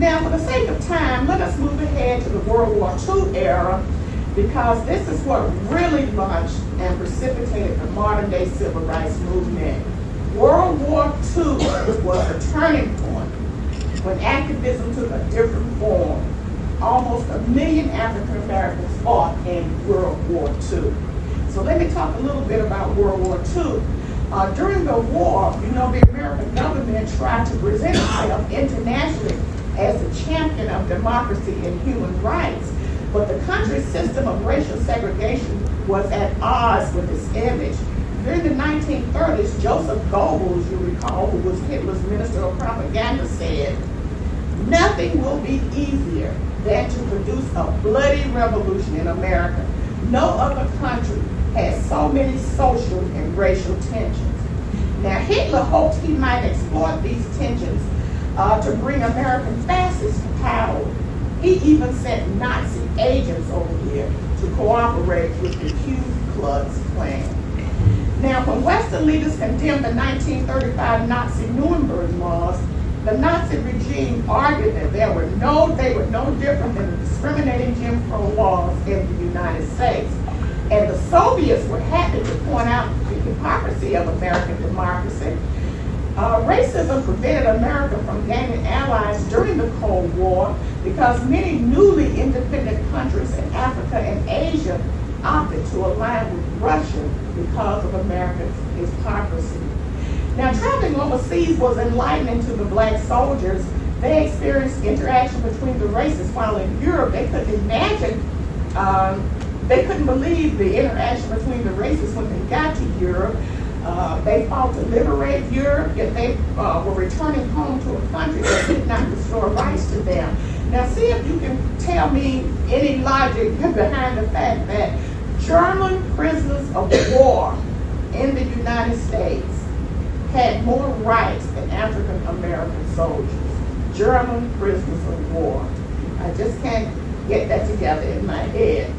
Now, for the sake of time, let us move ahead to the World War II era, because this is what really launched and precipitated the modern-day civil rights movement. World War II was a turning point when activism took a different form. Almost 1 million African Americans fought in World War II. So let me talk a little bit about World War II. During the war, the American government tried to present itself internationally as a champion of democracy and human rights. But the country's system of racial segregation was at odds with its image. During the 1930s, Joseph Goebbels, you recall, who was Hitler's Minister of Propaganda, said, "Nothing will be easier than to produce a bloody revolution in America. No other country has so many social and racial tensions." Now, Hitler hoped he might exploit these tensions to bring American fascists to power. He even sent Nazi agents over here to cooperate with the Ku Klux Klan. Now, when Western leaders condemned the 1935 Nazi Nuremberg laws, the Nazi regime argued that they were no different than the discriminating Jim Crow laws in the United States. And the Soviets were happy to point out the hypocrisy of American democracy. Racism prevented America from gaining allies during the Cold War because many newly independent countries in Africa and Asia opted to align with Russia because of America's hypocrisy. Now, traveling overseas was enlightening to the black soldiers. They experienced interaction between the races, while in Europe they couldn't imagine, they couldn't believe the interaction between the races when they got to Europe. They fought to liberate Europe, yet they were returning home to a country that did not restore rights to them. Now, see if you can tell me any logic behind the fact that German prisoners of war in the United States had more rights than African American soldiers. German prisoners of war. I just can't get that together in my head.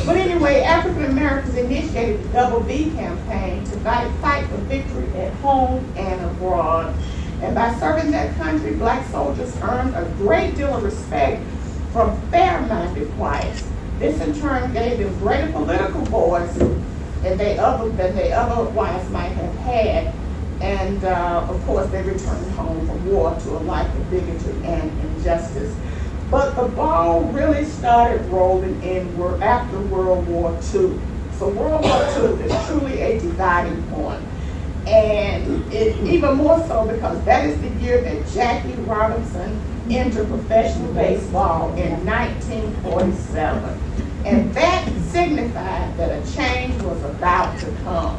But anyway, African Americans initiated the WWII campaign to fight for victory at home and abroad. And by serving their country, black soldiers earned a great deal of respect from fair-minded whites. This in turn gave them greater political voice than they otherwise might have had. And of course, they returned home from war to a life of bigotry and injustice. But the ball really started rolling after World War II. So World War II is truly a dividing point. And even more so because that is the year that Jackie Robinson entered professional baseball in 1947. And that signified that a change was about to come.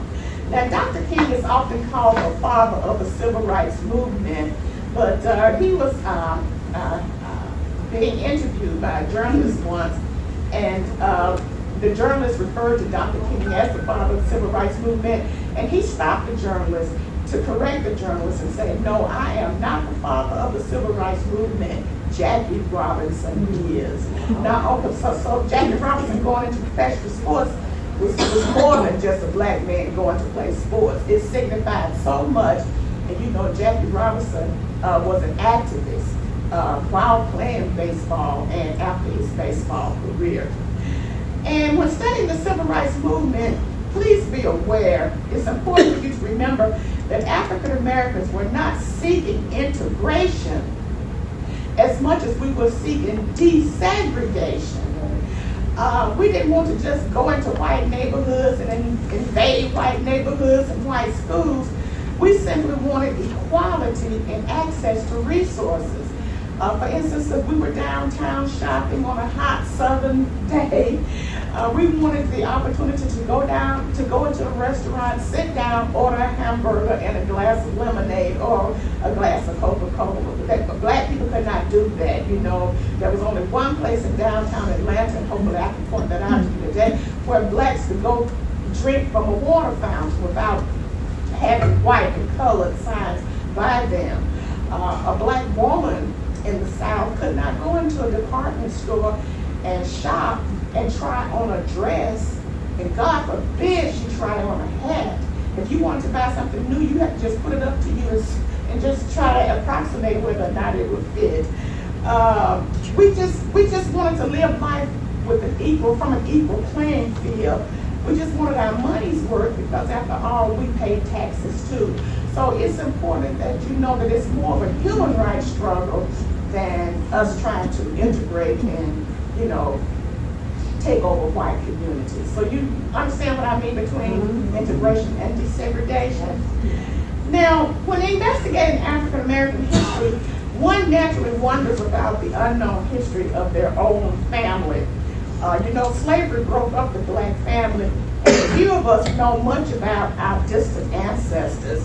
Now, Dr. King is often called the father of the civil rights movement, but he was being interviewed by a journalist once, and the journalist referred to Dr. King as the father of the civil rights movement, and he stopped the journalist to correct the journalist and say, "No, I am not the father of the civil rights movement. Jackie Robinson is." Now, so Jackie Robinson going into professional sports was more than just a black man going to play sports. It signified so much. And Jackie Robinson was an activist while playing baseball and after his baseball career. And when studying the civil rights movement, please be aware, it's important for you to remember that African Americans were not seeking integration as much as we were seeking desegregation. We didn't want to just go into white neighborhoods and invade white neighborhoods and white schools. We simply wanted equality and access to resources. For instance, if we were downtown shopping on a hot southern day, we wanted the opportunity to go into a restaurant, sit down, order a hamburger and a glass of lemonade or a glass of Coca-Cola. But black people could not do that. There was only one place in downtown Atlanta, and hopefully I can point that out to you today, where blacks could go drink from a water fountain without having white and colored signs by them. A black woman in the South could not go into a department store and shop and try on a dress, and God forbid she try on a hat. If you wanted to buy something new, you had to just put it up to you and just try to approximate whether or not it would fit. We just wanted to live life with from an equal playing field. We just wanted our money's worth because after all, we pay taxes too. So it's important that you know that it's more of a human rights struggle than us trying to integrate and, take over white communities. So you understand what I mean between integration and desegregation? Now, when investigating African American history, one naturally wonders about the unknown history of their own family. Slavery broke up the black family, and few of us know much about our distant ancestors.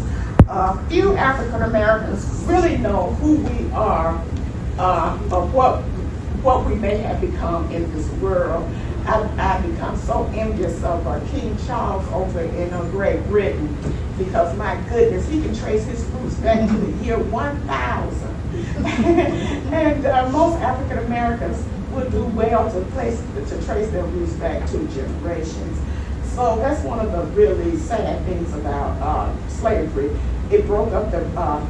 Few African Americans really know who we are, or what we may have become in this world. I've become so envious of King Charles over in Great Britain, because my goodness, he can trace his roots back to the year 1000. And most African Americans would do well to trace their roots back 2 generations. So that's one of the really sad things about slavery. It broke up the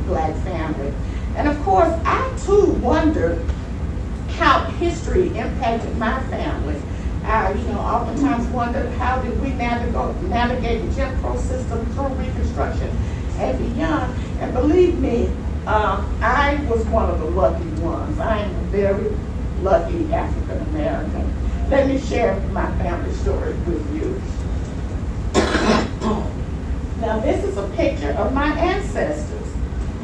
black family. And of course, I too wondered how history impacted my family. I oftentimes wondered, how did we navigate the Jim Crow system through Reconstruction and beyond? And believe me, I was one of the lucky ones. I am a very lucky African American. Let me share my family story with you. Now, this is a picture of my ancestors.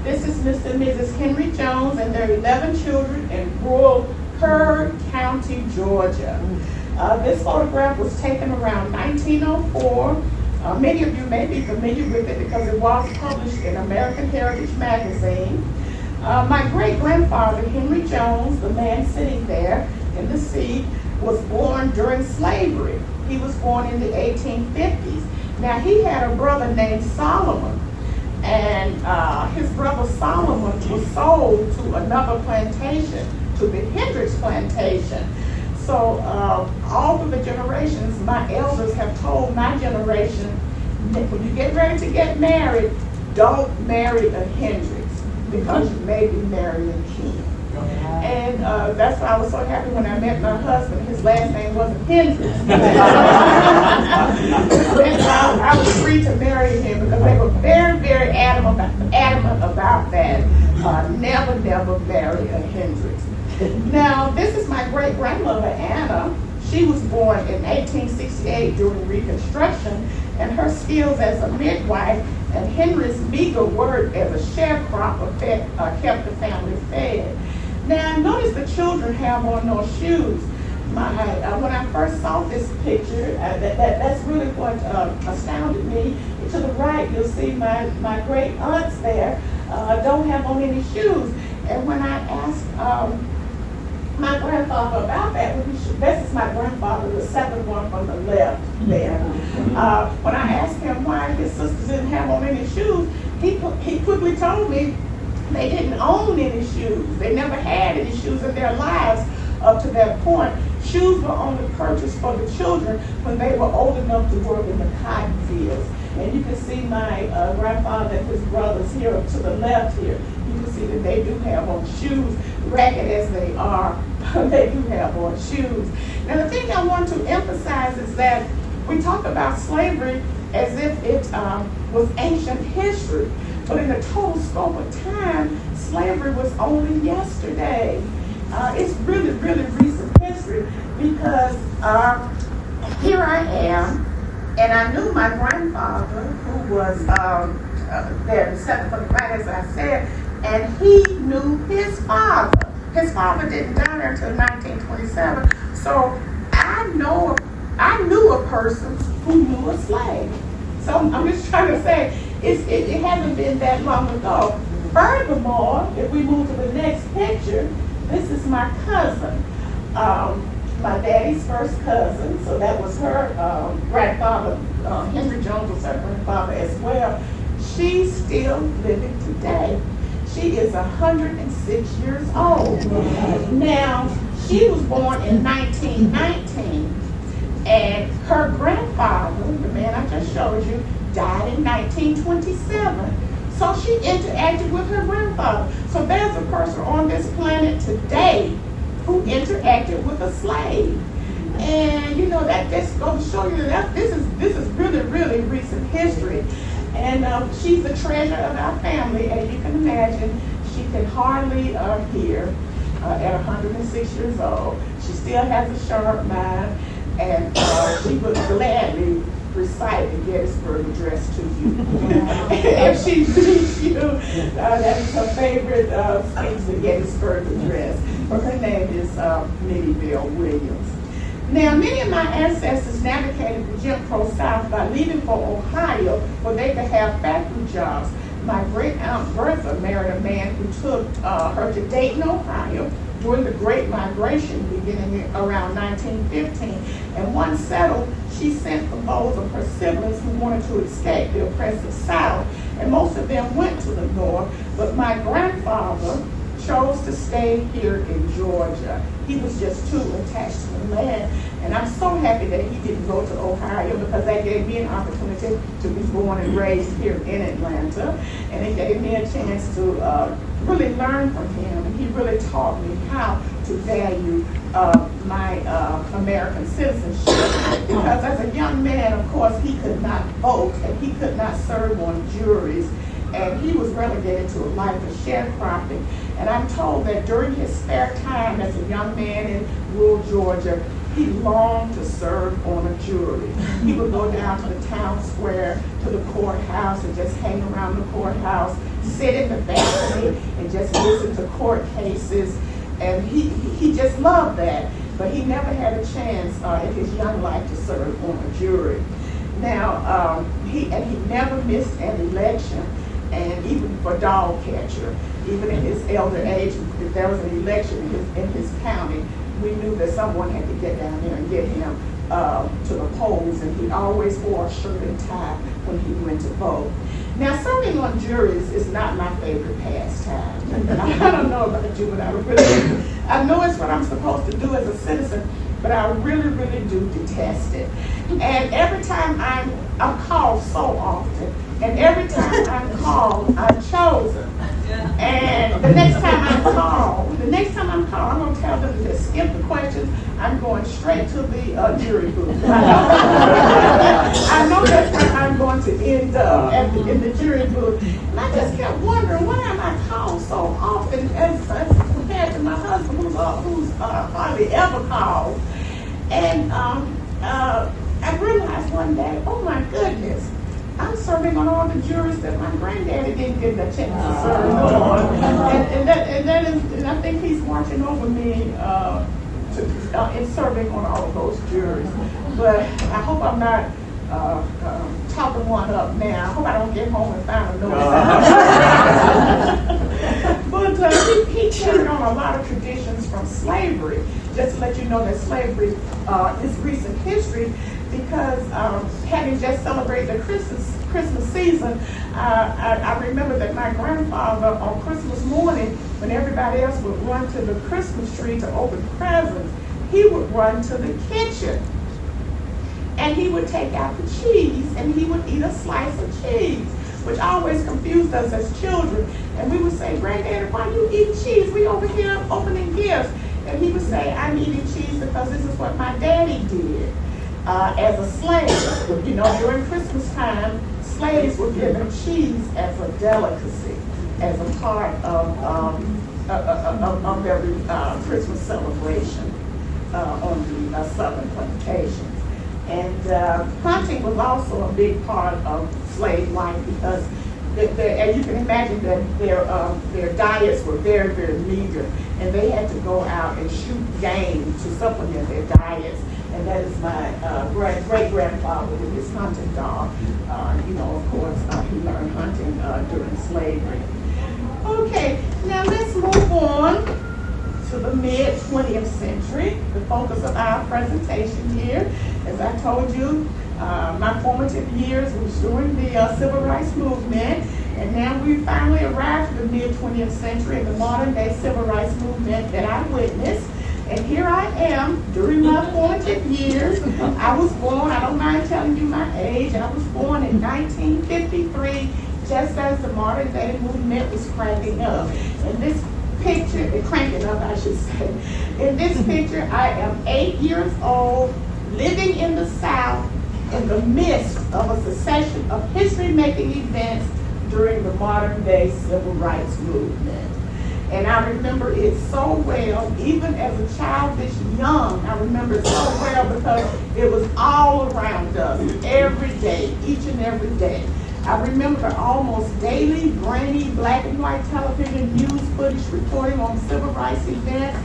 This is Mr. and Mrs. Henry Jones and their 11 children in rural Kerr County, Georgia. This photograph was taken around 1904. Many of you may be familiar with it because it was published in American Heritage Magazine. My great-grandfather, Henry Jones, the man sitting there in the seat, was born during slavery. He was born in the 1850s. Now, he had a brother named Solomon, and his brother Solomon was sold to another plantation, to the Hendricks plantation. So all through the generations, my elders have told my generation, when you get ready to get married, don't marry a Hendricks, because you may be marrying a king. And that's why I was so happy when I met my husband. His last name wasn't Hendricks. I was free to marry him because they were very, very adamant about that. Never marry a Hendricks. Now, this is my great-grandmother, Anna. She was born in 1868 during Reconstruction, and her skills as a midwife and Henry's meager work as a sharecropper kept the family fed. Now, notice the children have on no shoes. When I first saw this picture, that's really what astounded me. To the right, you'll see my great aunts there don't have on any shoes. And when I asked my grandfather about that, this is my grandfather, the second one from the left there. When I asked him why his sisters didn't have on any shoes, he quickly told me they didn't own any shoes. They never had any shoes in their lives up to that point. Shoes were only purchased for the children when they were old enough to work in the cotton fields. And you can see my grandfather and his brothers here up to the left here. You can see that they do have on shoes, ragged as they are, they do have on shoes. Now, the thing I want to emphasize is that we talk about slavery as if it was ancient history, but in the total scope of time, slavery was only yesterday. It's really, really recent history, because here I am, and I knew my grandfather, who was there, the second from the right, as I said, and he knew his father. His father didn't die there until 1927. So I knew a person who knew a slave. So I'm just trying to say, it hasn't been that long ago. Furthermore, if we move to the next picture, this is my cousin, my daddy's first cousin. So that was her grandfather. Henry Jones was her grandfather as well. She's still living today. She is 106 years old. Now, she was born in 1919, and her grandfather, the man I just showed you, died in 1927. So she interacted with her grandfather. So there's a person on this planet today who interacted with a slave. And you know, that just goes to show you that this is really, really recent history. And she's the treasure of our family, as you can imagine. She can hardly hear at 106 years old. She still has a sharp mind, and she would gladly recite the Gettysburg Address to you. If she meets you, that is her favorite speech, the Gettysburg Address. Her name is Minnie Bell Williams. Now, many of my ancestors navigated the Jim Crow South by leaving for Ohio where they could have factory jobs. My great-aunt Bertha married a man who took her to Dayton, Ohio during the Great Migration beginning around 1915. And once settled, she sent for those of her siblings who wanted to escape the oppressive South. And most of them went to the North, but my grandfather chose to stay here in Georgia. He was just too attached to the land. And I'm so happy that he didn't go to Ohio, because that gave me an opportunity to be born and raised here in Atlanta. And it gave me a chance to really learn from him. And he really taught me how to value my American citizenship. Because as a young man, of course, he could not vote and he could not serve on juries. And he was relegated to a life of sharecropping. And I'm told that during his spare time as a young man in rural Georgia, he longed to serve on a jury. He would go down to the town square, to the courthouse, and just hang around the courthouse, sit in the balcony, and just listen to court cases. And he just loved that. But he never had a chance in his young life to serve on a jury. Now, he never missed an election. And even for dog catcher, even in his elder age, if there was an election in his county, we knew that someone had to get down there and get him to the polls, and he always wore a shirt and tie when he went to vote. Now, serving on juries is not my favorite pastime. I don't know about you, but I know it's what I'm supposed to do as a citizen, but I really, really do detest it. And every time I'm called so often, and every time I'm called, I'm chosen. And the next time I'm called, I'm going to tell them to skip the questions. I'm going straight to the jury booth. I know that's where I'm going to end up, in the jury booth. And I just kept wondering, why am I called so often as compared to my husband, who's hardly ever called. And I realized one day, oh my goodness, I'm serving on all the juries that my granddaddy didn't get the chance to serve on. And I think he's watching over me in serving on all of those juries. But I hope I'm not talking one up now. I hope I don't get home and find a notice. But he carried on a lot of traditions from slavery. Just to let you know that slavery is recent history, because having just celebrated the Christmas season, I remember that my grandfather on Christmas morning, when everybody else would run to the Christmas tree to open presents, he would run to the kitchen. And he would take out the cheese, and he would eat a slice of cheese, which always confused us as children. And we would say, Granddaddy, why you eating cheese? We over here opening gifts. And he would say, I'm eating cheese because this is what my daddy did as a slave. You know, during Christmas time, slaves were given cheese as a delicacy, as a part of their Christmas celebration on the southern plantations. And hunting was also a big part of slave life, because as you can imagine, that their diets were very, very meager, and they had to go out and shoot game to supplement their diets. And that is my great-grandfather with his hunting dog. Of course, he learned hunting during slavery. Okay, now let's move on to the mid-20th century, the focus of our presentation here. As I told you, my formative years was during the Civil Rights Movement, and now we finally arrived to the mid-20th century and the modern-day Civil Rights Movement that I witnessed. And here I am during my formative years. I was born, I don't mind telling you my age, I was born in 1953 just as the modern day movement was cranking up. In this picture, cranking up I should say, in this picture I am 8 years old, living in the South in the midst of a succession of history-making events during the modern day civil rights movement. And I remember it so well, even as a child this young, I remember it so well because it was all around us, every day, each and every day. I remember the almost daily, grainy, black and white television news footage reporting on civil rights events,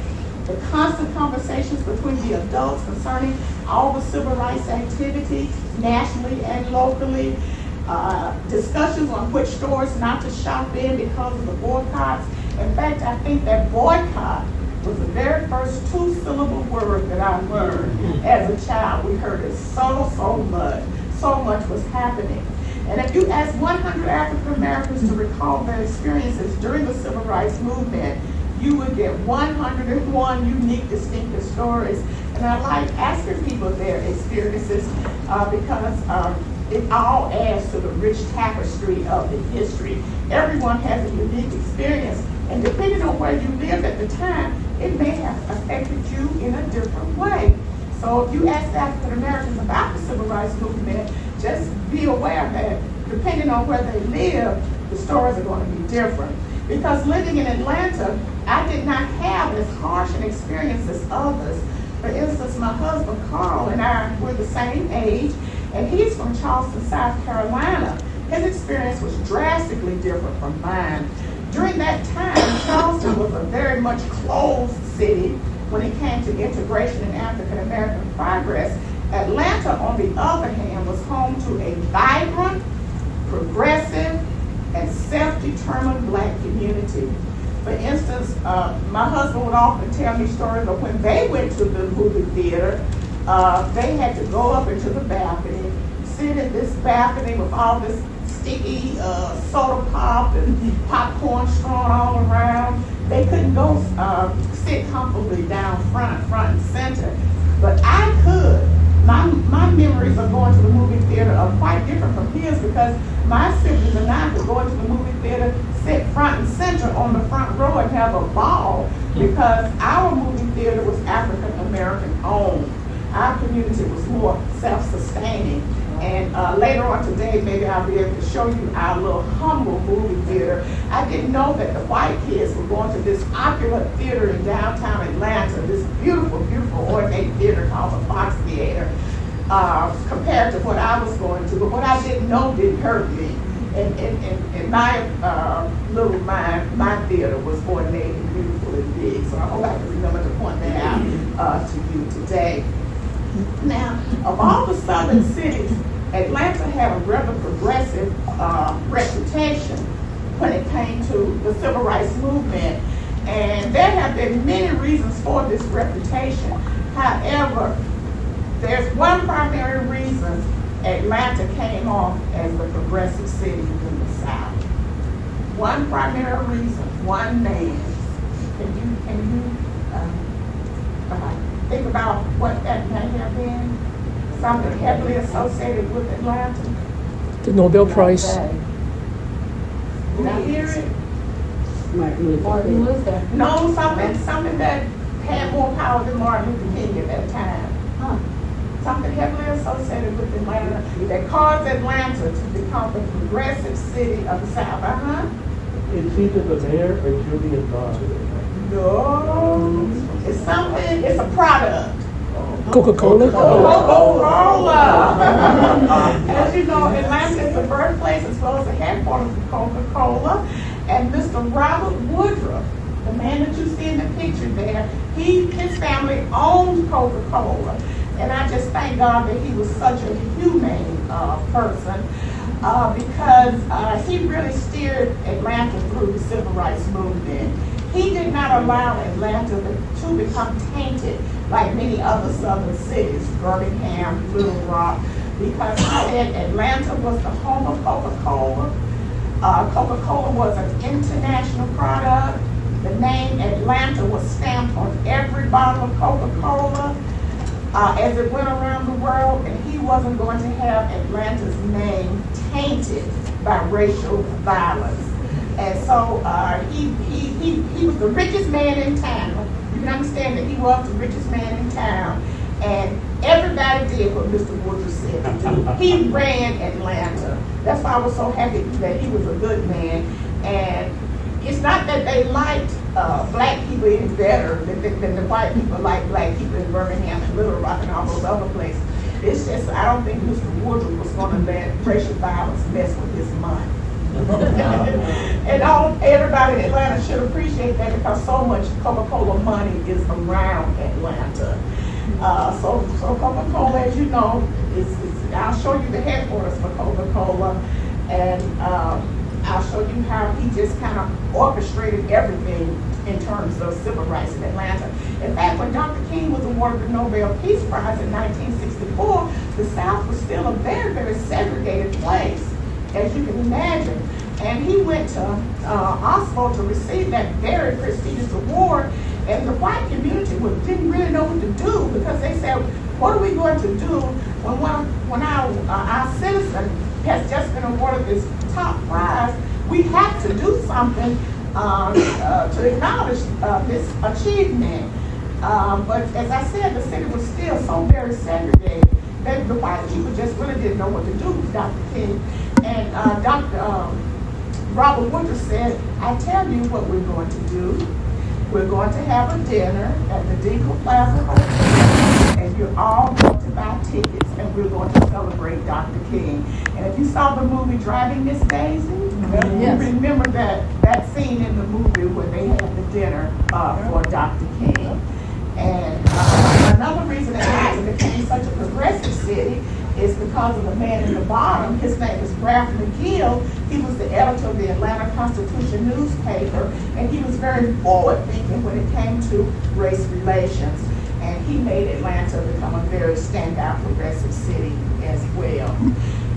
the constant conversations between the adults concerning all the civil rights activity, nationally and locally, discussions on which stores not to shop in because of the boycotts. In fact, I think that boycott was the very first two-syllable word that I learned as a child. We heard it so much. So much was happening. And if you ask 100 African Americans to recall their experiences during the civil rights movement, you would get 101 unique, distinctive stories. And I like asking people their experiences because it all adds to the rich tapestry of the history. Everyone has a unique experience, and depending on where you lived at the time, it may have affected you in a different way. So if you ask African Americans about the civil rights movement, just be aware that depending on where they live, the stories are going to be different. Because living in Atlanta, I did not have as harsh an experience as others. For instance, my husband Carl and I were the same age, and he's from Charleston, South Carolina. His experience was drastically different from mine. During that time, Charleston was a very much closed city when it came to integration and African American progress. Atlanta, on the other hand, was home to a vibrant, progressive, and self-determined black community. For instance, my husband would often tell me stories of when they went to the movie theater, they had to go up into the balcony, sit in this balcony with all this sticky soda pop and popcorn strewn all around. They couldn't go sit comfortably down front and center, but I could. My memories of going to the movie theater are quite different from his because my siblings and I could go into the movie theater, sit front and center on the front row and have a ball because our movie theater was African American owned. Our community was more self-sustaining. And later on today, maybe I'll be able to show you our little humble movie theater. I didn't know that the white kids were going to this opulent theater in downtown Atlanta, this beautiful, beautiful ornate theater called the Fox Theater, compared to what I was going to. But what I didn't know didn't hurt me. In my little mind, my theater was ornate and beautiful and big. So I hope I can remember to point that out to you today. Now, of all the southern cities, Atlanta had a rather progressive reputation when it came to the civil rights movement, and there have been many reasons for this reputation. However, there's one primary reason Atlanta came off as the progressive city in the South. One primary reason, one man. Can you think about what that may have been? Something heavily associated with Atlanta? The Nobel Prize. Did I hear it? Martin Luther. No, something that had more power than Martin Luther King at that time. Something heavily associated with Atlanta that caused Atlanta to become the progressive city of the South. It's either the mayor or Julian Bond. No, it's a product. Coca-Cola? Coca-Cola. As you know, Atlanta is the birthplace as well as the headquarters of Coca-Cola. And Mr. Robert Woodruff, the man that you see in the picture there, his family owned Coca-Cola. And I just thank God that he was such a humane person because he really steered Atlanta through the civil rights movement. He did not allow Atlanta to become tainted like many other southern cities, Birmingham, Little Rock, because he said Atlanta was the home of Coca-Cola. Coca-Cola was an international product. The name Atlanta was stamped on every bottle of Coca-Cola as it went around the world, and he wasn't going to have Atlanta's name tainted by racial violence. And so he was the richest man in town. You can understand that he was the richest man in town. And everybody did what Mr. Woodruff said to do. He ran Atlanta. That's why I was so happy that he was a good man. And it's not that they liked black people any better than the white people like black people in Birmingham and Little Rock and all those other places. It's just, I don't think Mr. Woodruff was going to let racial violence mess with his money. And everybody in Atlanta should appreciate that because so much Coca-Cola money is around Atlanta. So Coca-Cola, as you know, I'll show you the headquarters for Coca-Cola, and I'll show you how he just kind of orchestrated everything in terms of civil rights in Atlanta. In fact, when Dr. King was awarded the Nobel Peace Prize in 1964, the South was still a very, very segregated place, as you can imagine. And he went to Oslo to receive that very prestigious award, and the white community didn't really know what to do because they said, what are we going to do when our citizen has just been awarded this top prize? We have to do something to acknowledge this achievement. But as I said, the city was still so very segregated that the white people just really didn't know what to do with Dr. King. And Dr. Robert Woodruff said, I tell you what we're going to do. We're going to have a dinner at the Dingle Plaza Hotel, and you're all going to buy tickets, and we're going to celebrate Dr. King. And if you saw the movie Driving Miss Daisy, you remember that scene in the movie where they had the dinner for Dr. King. And another reason that Atlanta became such a progressive city is because of the man in the bottom. His name is Ralph McGill. He was the editor of the Atlanta Constitution newspaper, and he was very forward-thinking when it came to race relations. And he made Atlanta become a very standout progressive city as well.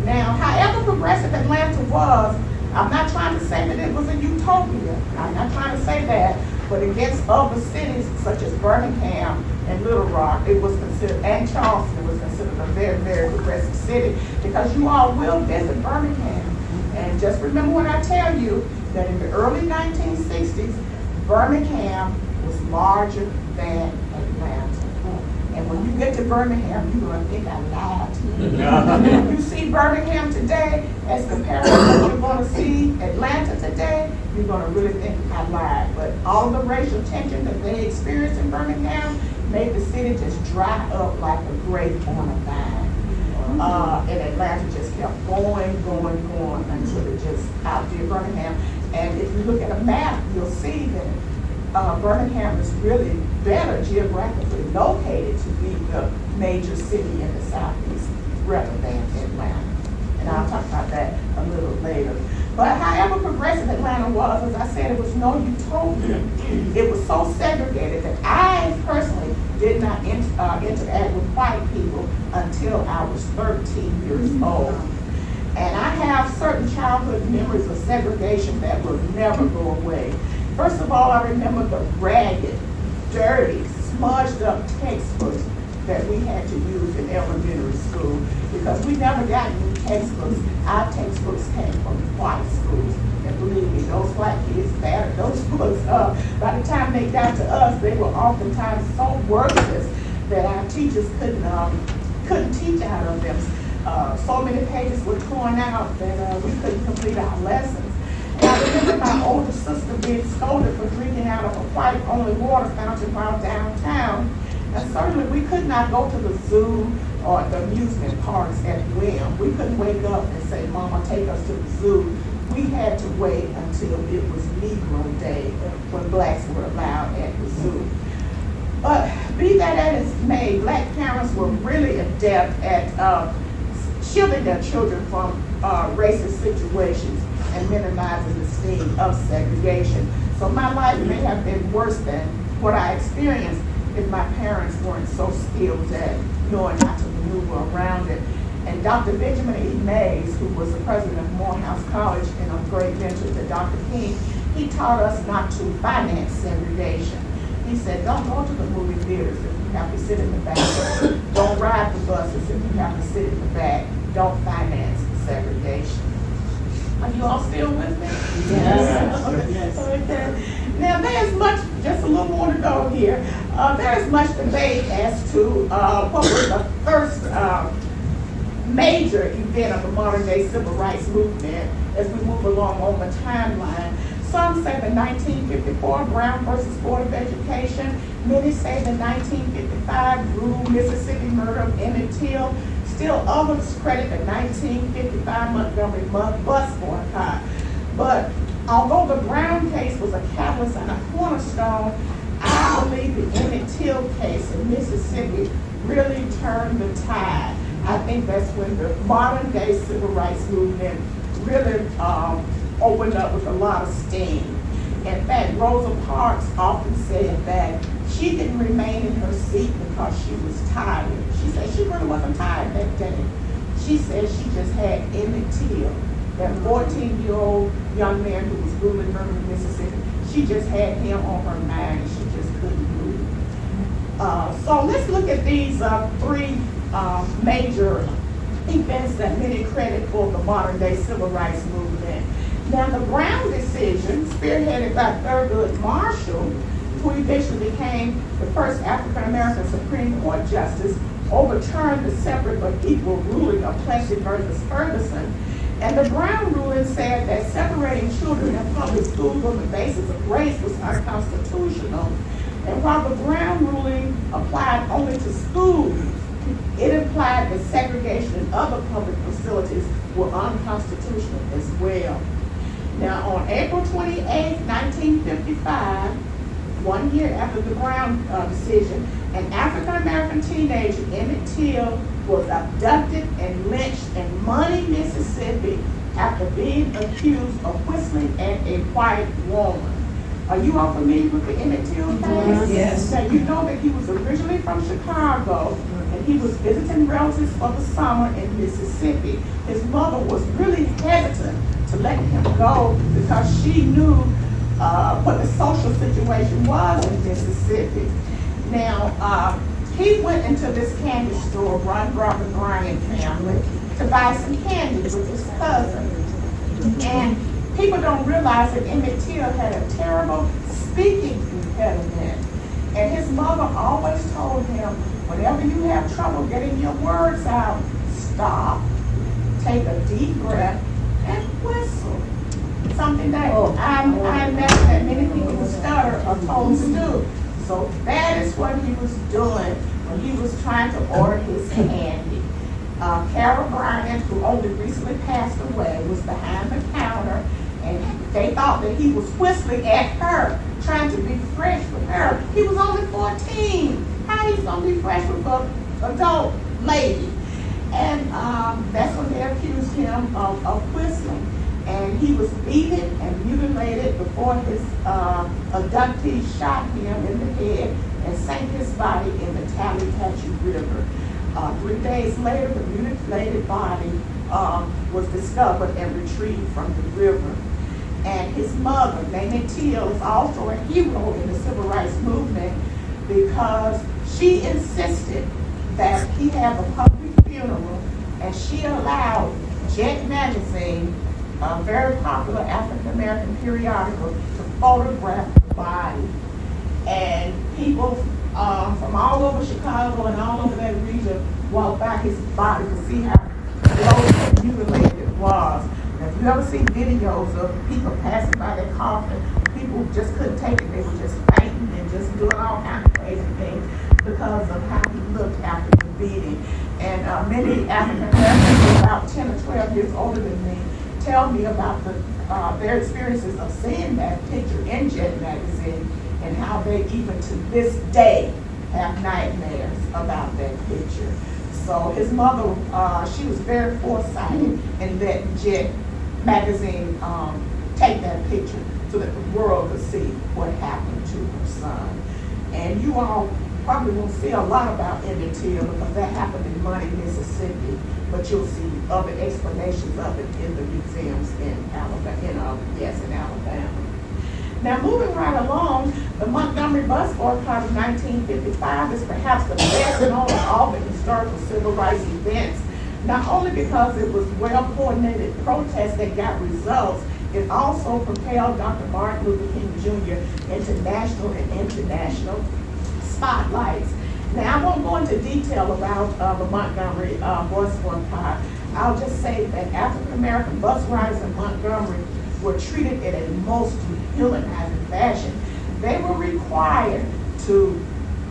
Now, however progressive Atlanta was, I'm not trying to say that it was a utopia. I'm not trying to say that. But against other cities such as Birmingham and Little Rock, it was considered, and Charleston, it was considered a very, very progressive city because you all will visit Birmingham. And just remember when I tell you that in the early 1960s, Birmingham was larger than Atlanta. And when you get to Birmingham, you're going to think I lied to you. When you see Birmingham today as compared to what you're going to see Atlanta today, you're going to really think I lied. But all the racial tension that they experienced in Birmingham made the city just dry up like a grape on a vine. And Atlanta just kept going until it just outdid Birmingham. And if you look at a map, you'll see that Birmingham is really better geographically located to be the major city in the Southeast rather than Atlanta. And I'll talk about that a little later. But however progressive Atlanta was, as I said, it was no utopia. It was so segregated that I personally did not interact with white people until I was 13 years old. And I have certain childhood memories of segregation that will never go away. First of all, I remember the ragged, dirty, smudged up textbooks that we had to use in elementary school because we never got new textbooks. Our textbooks came from white schools. And believe me, those white kids battered those books up. By the time they got to us, they were oftentimes so worthless that our teachers couldn't teach out of them. So many pages were torn out that we couldn't complete our lessons. And I remember my older sister being scolded for drinking out of a white-only water fountain while downtown. And certainly we could not go to the zoo or the amusement parks at whim. We couldn't wake up and say, Mama, take us to the zoo. We had to wait until it was Negro Day when blacks were allowed at the zoo. But be that as it may, black parents were really adept at shielding their children from racist situations and minimizing the sting of segregation. So my life may have been worse than what I experienced if my parents weren't so skilled at knowing how to maneuver around it. And Dr. Benjamin E. Mays, who was the president of Morehouse College and a great mentor to Dr. King, he taught us not to finance segregation. He said, don't go to the movie theaters if you have to sit in the back. Don't ride the buses if you have to sit in the back. Don't finance segregation. You all still with me? Yes. Okay. Now there's much, just a little more to go here. There's much debate as to what was the first major event of the modern day civil rights movement as we move along on the timeline. Some say the 1954 Brown versus Board of Education. Many say the 1955 Rural Mississippi murder of Emmett Till. Still others credit the 1955 Montgomery bus boycott. But although the Brown case was a catalyst and a cornerstone, I believe the Emmett Till case in Mississippi really turned the tide. I think that's when the modern day civil rights movement really opened up with a lot of steam. In fact, Rosa Parks often said that she didn't remain in her seat because she was tired. She said she really wasn't tired that day. She said she just had Emmett Till, that 14-year-old young man who was ruling Birmingham, Mississippi. She just had him on her mind and she just couldn't move. So let's look at these three major events that many credit for the modern day civil rights movement. Now the Brown decision, spearheaded by Thurgood Marshall, who eventually became the first African American Supreme Court justice, overturned the separate but equal ruling of Plessy versus Ferguson. And the Brown ruling said that separating children in public schools on the basis of race was unconstitutional. And while the Brown ruling applied only to schools, it implied that segregation in other public facilities were unconstitutional as well. Now, on April 28, 1955, 1 year after the Brown decision, an African-American teenager, Emmett Till, was abducted and lynched in Money, Mississippi after being accused of whistling at a white woman. Are you all familiar with the Emmett Till case? Yes. Now, you know that he was originally from Chicago, and he was visiting relatives for the summer in Mississippi. His mother was really hesitant to let him go because she knew what the social situation was in Mississippi. Now, he went into this candy store run by the Bryant family to buy some candy with his cousin. And people don't realize that Emmett Till had a terrible speaking impediment. And his mother always told him, whenever you have trouble getting your words out, stop, take a deep breath, and whistle. Something that I imagine that many people who stutter are told to do. So that is what he was doing when he was trying to order his candy. Carol Bryant, who only recently passed away, was behind the counter, and they thought that he was whistling at her, trying to be fresh with her. He was only 14. How he's gonna be fresh with an adult lady? And that's when they accused him of whistling. And he was beaten and mutilated before his abductees shot him in the head and sank his body in the Tallahatchie River. 3 days later, the mutilated body was discovered and retrieved from the river. And his mother, Emmett Till, is also a hero in the civil rights movement because she insisted that he have a public funeral, and she allowed Jet Magazine, a very popular African-American periodical, to photograph the body. And people from all over Chicago and all over that region walked by his body to see how close and mutilated it was. And if you ever see videos of people passing by their coffin, people just couldn't take it. They were just fainting and just doing all kinds of crazy things because of how he looked after the beating. And many African Americans, about 10 or 12 years older than me, tell me about their experiences of seeing that picture in Jet Magazine and how they even to this day have nightmares about that picture. So his mother, she was very foresighted and let Jet Magazine take that picture so that the world could see what happened to her son. And you all probably won't see a lot about Emmett Till because that happened in Money, Mississippi, but you'll see other explanations of it in the museums in Alabama, in Alabama. Now, moving right along, the Montgomery bus boycott of 1955 is perhaps the best known of all the historical civil rights events Not only because it was well-coordinated protests that got results, it also propelled Dr. Martin Luther King Jr. into national and international spotlights. Now, I won't go into detail about the Montgomery bus boycott. I'll just say that African-American bus riders in Montgomery were treated in a most dehumanizing fashion. They were required to,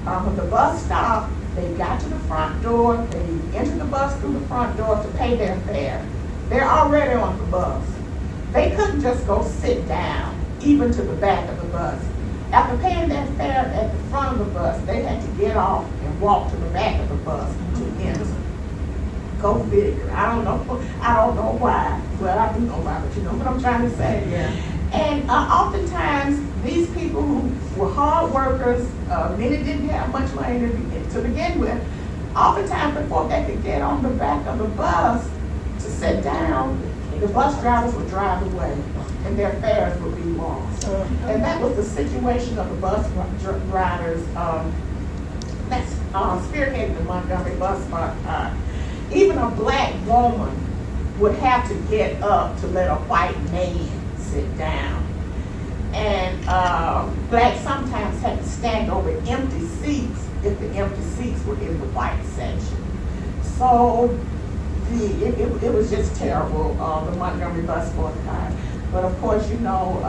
when the bus stopped, they got to the front door, they entered the bus through the front door to pay their fare. They're already on the bus. They couldn't just go sit down, even to the back of the bus. After paying their fare at the front of the bus, they had to get off and walk to the back of the bus to enter. Go figure. I don't know why. Well, I do know why, but you know what I'm trying to say. Yeah. And oftentimes, these people who were hard workers, many didn't have much money to begin with. Oftentimes, before they could get on the back of the bus to sit down, the bus drivers would drive away, and their fares would be lost. And that was the situation of the bus riders that's spearheaded the Montgomery bus boycott. Even a black woman would have to get up to let a white man sit down. And blacks sometimes had to stand over empty seats if the empty seats were in the white section. So it was just terrible, the Montgomery bus boycott. But of course, you know,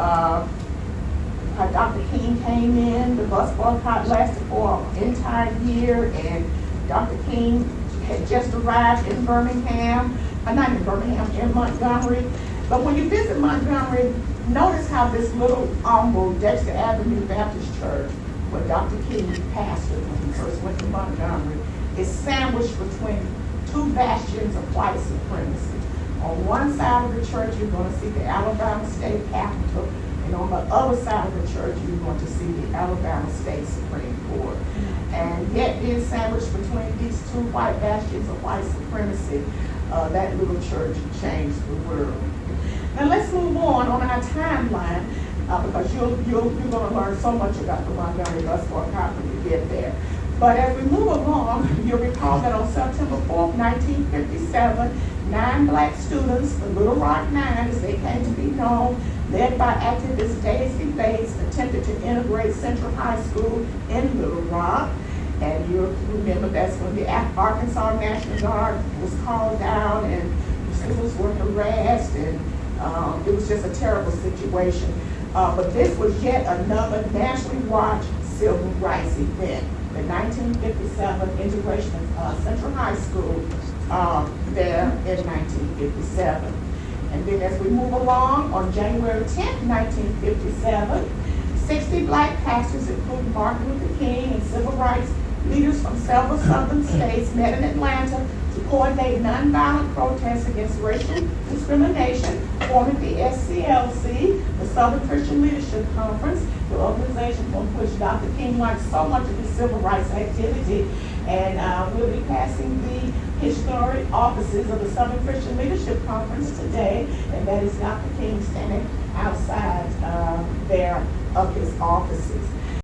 Dr. King came in, the bus boycott lasted for an entire year, and Dr. King had just arrived in Birmingham, not in Birmingham, in Montgomery. But when you visit Montgomery, notice how this little humble Dexter Avenue Baptist Church, where Dr. King pastored when he first went to Montgomery, is sandwiched between two bastions of white supremacy. On one side of the church, you're going to see the Alabama State Capitol, and on the other side of the church, you're going to see the Alabama State Supreme Court. And yet, being sandwiched between these two white bastions of white supremacy, that little church changed the world. Now let's move on our timeline, because you're going to learn so much about the Montgomery bus boycott when you get there. But as we move along, you'll recall that on September 4th, 1957, 9 black students, the Little Rock Nine, as they came to be known, led by activist Daisy Bates, attempted to integrate Central High School in Little Rock. And you'll remember that's when the Arkansas National Guard was called down and the students were harassed, and it was just a terrible situation. But this was yet another nationally watched civil rights event. The 1957 integration of Central High School there in 1957. And then as we move along, on January 10th, 1957, 60 black pastors, including Martin Luther King and civil rights leaders from several southern states, met in Atlanta to coordinate nonviolent protests against racial discrimination, forming the SCLC, the Southern Christian Leadership Conference, the organization from which Dr. King liked so much of his civil rights activity. And we'll be passing the historic offices of the Southern Christian Leadership Conference today, and that is Dr. King standing outside there of his offices.